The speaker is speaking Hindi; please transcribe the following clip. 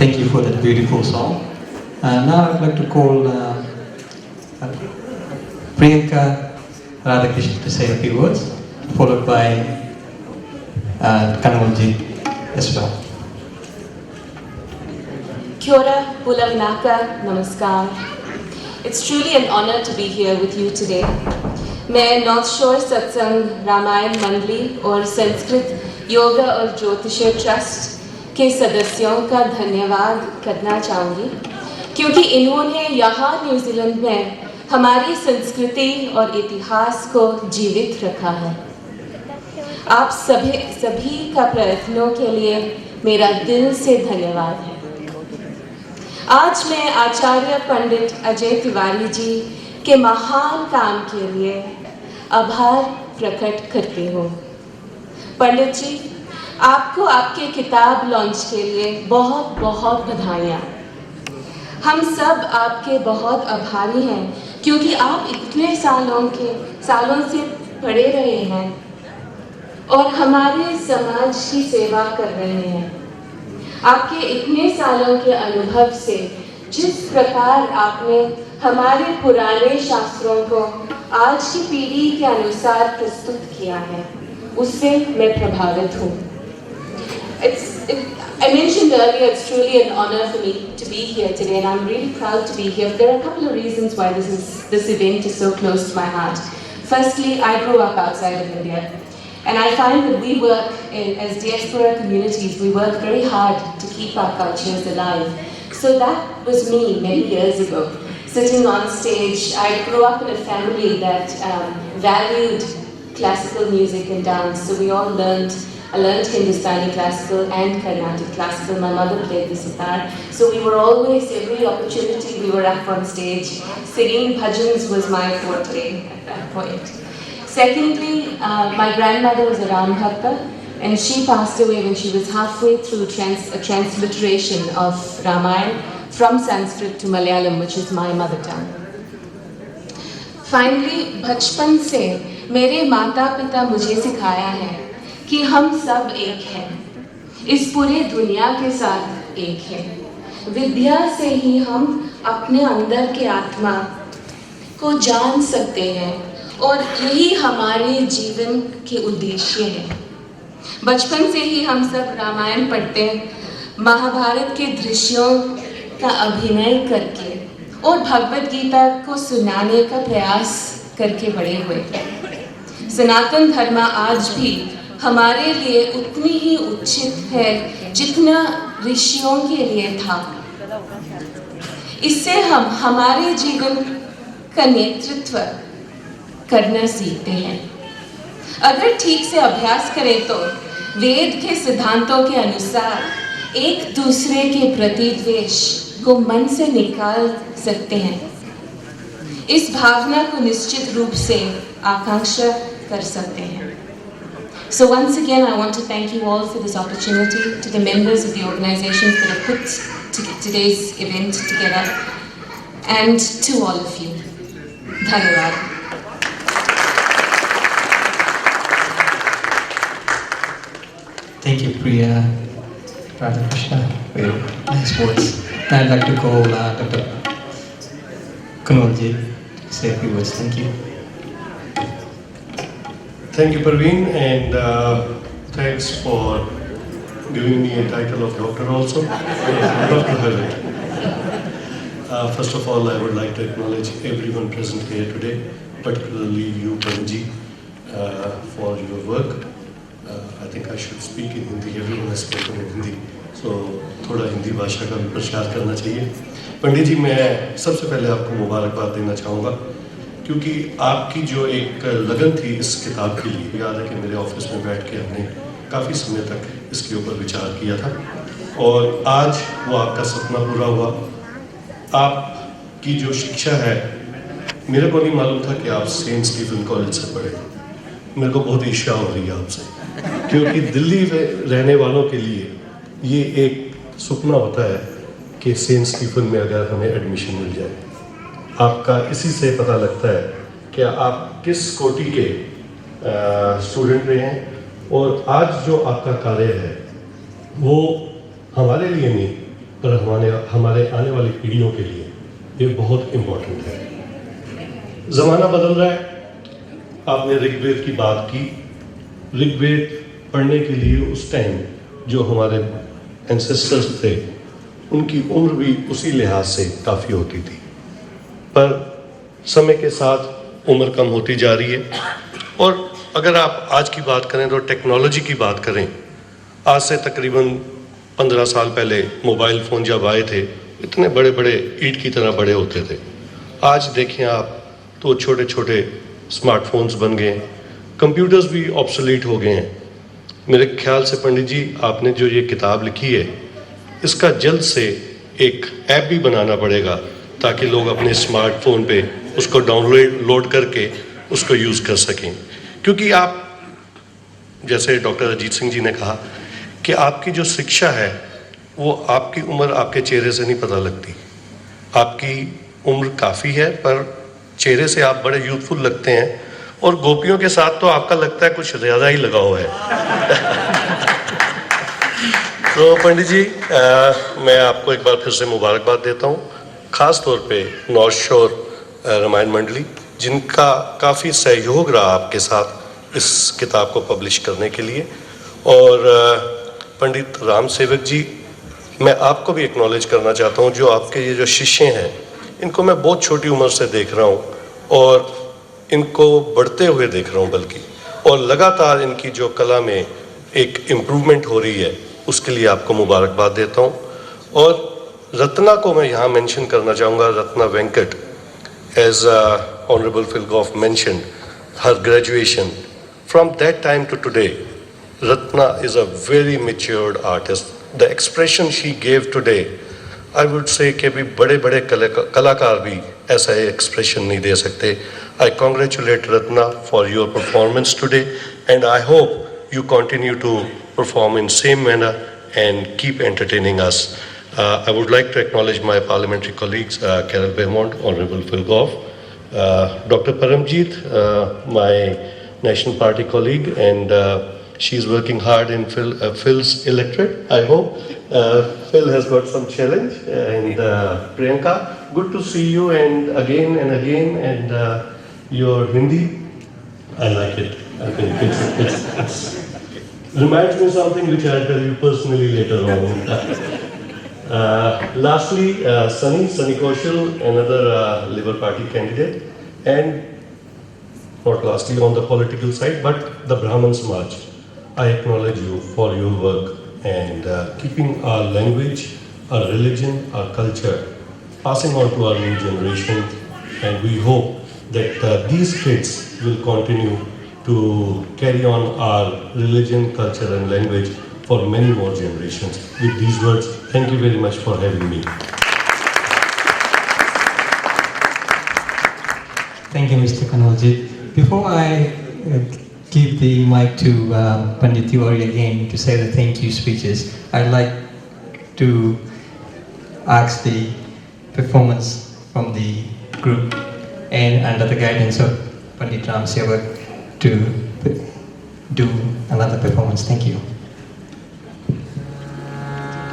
Thank you for that beautiful song. Now I'd like to call Priyanka Radhakrishnan to say a few words, followed by Kanwalji as well. Kia ora, Pulavinaka, Namaskar. It's truly an honor to be here with you today. मैं नॉर्थ शोर सत्संग रामायण मंडली और संस्कृत योगा और ज्योतिषीय ट्रस्ट के सदस्यों का धन्यवाद करना चाहूँगी क्योंकि इन्होंने यहाँ न्यूजीलैंड में हमारी संस्कृति और इतिहास को जीवित रखा है। आप सभी का प्रयत्नों के लिए मेरा दिल से धन्यवाद है। आज मैं आचार्य पंडित अजय तिवारी जी के महान काम के लिए आभार प्रकट करती हूँ। पंडित जी, आपको आपके किताब लॉन्च के लिए बहुत बहुत बधाइयाँ। हम सब आपके बहुत आभारी हैं क्योंकि आप इतने सालों से पढ़े रहे हैं और हमारे समाज की सेवा कर रहे हैं। आपके इतने सालों के अनुभव से जिस प्रकार आपने हमारे पुराने शास्त्रों को आज की पीढ़ी के अनुसार प्रस्तुत किया है, उससे मैं प्रभावित हूँ। I mentioned earlier, it's truly an honor for me to be here today, and I'm really proud to be here. There are a couple of reasons why this event is so close to my heart. Firstly, I grew up outside of India, and I find that we work as diaspora communities, we work very hard to keep our cultures alive. So that was me many years ago, sitting on stage. I grew up in a family that valued classical music and dance, so we all I learned Hindustani classical and Carnatic classical. My mother played the sitar. So we were always, every opportunity we were up on stage. Singing bhajans was my forte at that point. Secondly, my grandmother was a Ram Bhakta, and she passed away when she was halfway through a transliteration of Ramayana from Sanskrit to Malayalam, which is my mother tongue. Finally, बचपन से मेरे माता पिता मुझे सिखाया है कि हम सब एक हैं, इस पूरे दुनिया के साथ एक हैं। विद्या से ही हम अपने अंदर के आत्मा को जान सकते हैं और यही हमारे जीवन के उद्देश्य है। बचपन से ही हम सब रामायण पढ़ते, महाभारत के दृश्यों का अभिनय करके और भगवद गीता को सुनाने का प्रयास करके बड़े हुए। सनातन धर्म आज भी हमारे लिए उतनी ही उचित है जितना ऋषियों के लिए था। इससे हम हमारे जीवन का नेतृत्व करना सीखते हैं। अगर ठीक से अभ्यास करें तो वेद के सिद्धांतों के अनुसार एक दूसरे के प्रति द्वेष को मन से निकाल सकते हैं। इस भावना को निश्चित रूप से आकांक्षा कर सकते हैं। So once again, I want to thank you all for this opportunity, to the members of the organizations that have put today's event together, and to all of you. Dhanyawad. Thank you, Priya Radhakrishnan, for your nice words. Now I'd like to call Dr. Kanwalji to say a few words. Thank you. Thank you, Parveen, and thanks for giving me a title of doctor also. I'd love to have it. First of all, I would like to acknowledge everyone present here today, particularly you, Panji, for your work. I think I should speak in Hindi. Everyone has spoken in Hindi, so थोड़ा हिंदी भाषा का भी प्रचार करना चाहिए। पंडित जी, मैं सबसे पहले आपको मुबारकबाद देना चाहूँगा क्योंकि आपकी जो एक लगन थी इस किताब के लिए, याद है कि मेरे ऑफिस में बैठ के हमने काफ़ी समय तक इसके ऊपर विचार किया था और आज वो आपका सपना पूरा हुआ। आपकी जो शिक्षा है, मेरे को नहीं मालूम था कि आप सेंट स्टीफन कॉलेज से पढ़े। मेरे को बहुत ईर्ष्या हो रही है आपसे, क्योंकि दिल्ली में रहने वालों के लिए ये एक सपना होता है कि सेंट स्टीफन में अगर हमें एडमिशन मिल जाए। आपका इसी से पता लगता है कि आप किस कोटि के स्टूडेंट रहे हैं और आज जो आपका कार्य है वो हमारे लिए नहीं पर हमारे आने वाली पीढ़ियों के लिए ये बहुत इम्पोर्टेंट है। ज़माना बदल रहा है। आपने ऋग्वेद की बात की। ऋग्वेद पढ़ने के लिए उस टाइम जो हमारे एंसेस्टर्स थे उनकी उम्र भी उसी लिहाज से काफ़ी होती थी, पर समय के साथ उम्र कम होती जा रही है। और अगर आप आज की बात करें तो टेक्नोलॉजी की बात करें, आज से तकरीबन 15 साल पहले मोबाइल फ़ोन जब आए थे इतने बड़े बड़े ईंट की तरह बड़े होते थे। आज देखें आप तो छोटे छोटे स्मार्टफोन्स बन गए हैं, कंप्यूटर्स भी ऑब्सोलीट हो गए हैं। मेरे ख्याल से पंडित जी आपने जो ये किताब लिखी है इसका जल्द से एक ऐप भी बनाना पड़ेगा ताकि लोग अपने स्मार्टफोन पे उसको डाउनलोड करके उसको यूज़ कर सकें। क्योंकि आप जैसे डॉक्टर अजीत सिंह जी ने कहा कि आपकी जो शिक्षा है वो आपकी उम्र आपके चेहरे से नहीं पता लगती। आपकी उम्र काफ़ी है पर चेहरे से आप बड़े यूथफुल लगते हैं, और गोपियों के साथ तो आपका लगता है कुछ ज़्यादा ही लगा हुआ है। तो पंडित जी मैं आपको एक बार फिर से मुबारकबाद देता हूँ, ख़ास तौर पे नॉर्थ शोर रामायण मंडली जिनका काफ़ी सहयोग रहा आपके साथ इस किताब को पब्लिश करने के लिए। और पंडित राम सेवक जी, मैं आपको भी एक्नॉलेज करना चाहता हूँ, जो आपके ये जो शिष्य हैं इनको मैं बहुत छोटी उम्र से देख रहा हूँ और इनको बढ़ते हुए देख रहा हूँ बल्कि, और लगातार इनकी जो कला में एक इम्प्रूवमेंट हो रही है उसके लिए आपको मुबारकबाद देता हूँ। और रत्ना को मैं यहाँ मेंशन करना चाहूँगा, Ratna Venkat, as honourable Phil Goff mentioned her graduation. From that time to today, Ratna is a very matured artist. The expression she gave today, I would say कि भी बड़े बड़े कलाकार भी ऐसा एक्सप्रेशन नहीं दे सकते। I congratulate Ratna for your performance today and I hope you continue to perform in same manner and keep entertaining us. I would like to acknowledge my parliamentary colleagues, Carol Beaumont, Honorable Phil Goff, Dr. Paramjeet, my National Party colleague, and she's working hard in Phil's electorate. I hope Phil has got some challenge. And Priyanka, good to see you and again, and your Hindi, I like it. I think it's reminds me of something which I'll tell you personally later on. Lastly, Sunny Kaushal, another Labour Party candidate, and not lastly on the political side, but the Brahman Samaj. I acknowledge you for your work and keeping our language, our religion, our culture, passing on to our new generation, and we hope that these kids will continue to carry on our religion, culture and language for many more generations. With these words, thank you very much for having me. Thank you, Mr. Kanwaljit. Before I give the mic to Pandit Tiwari again to say the thank you speeches, I'd like to ask the performance from the group and under the guidance of Pandit Ram Sevak to do another performance. Thank you.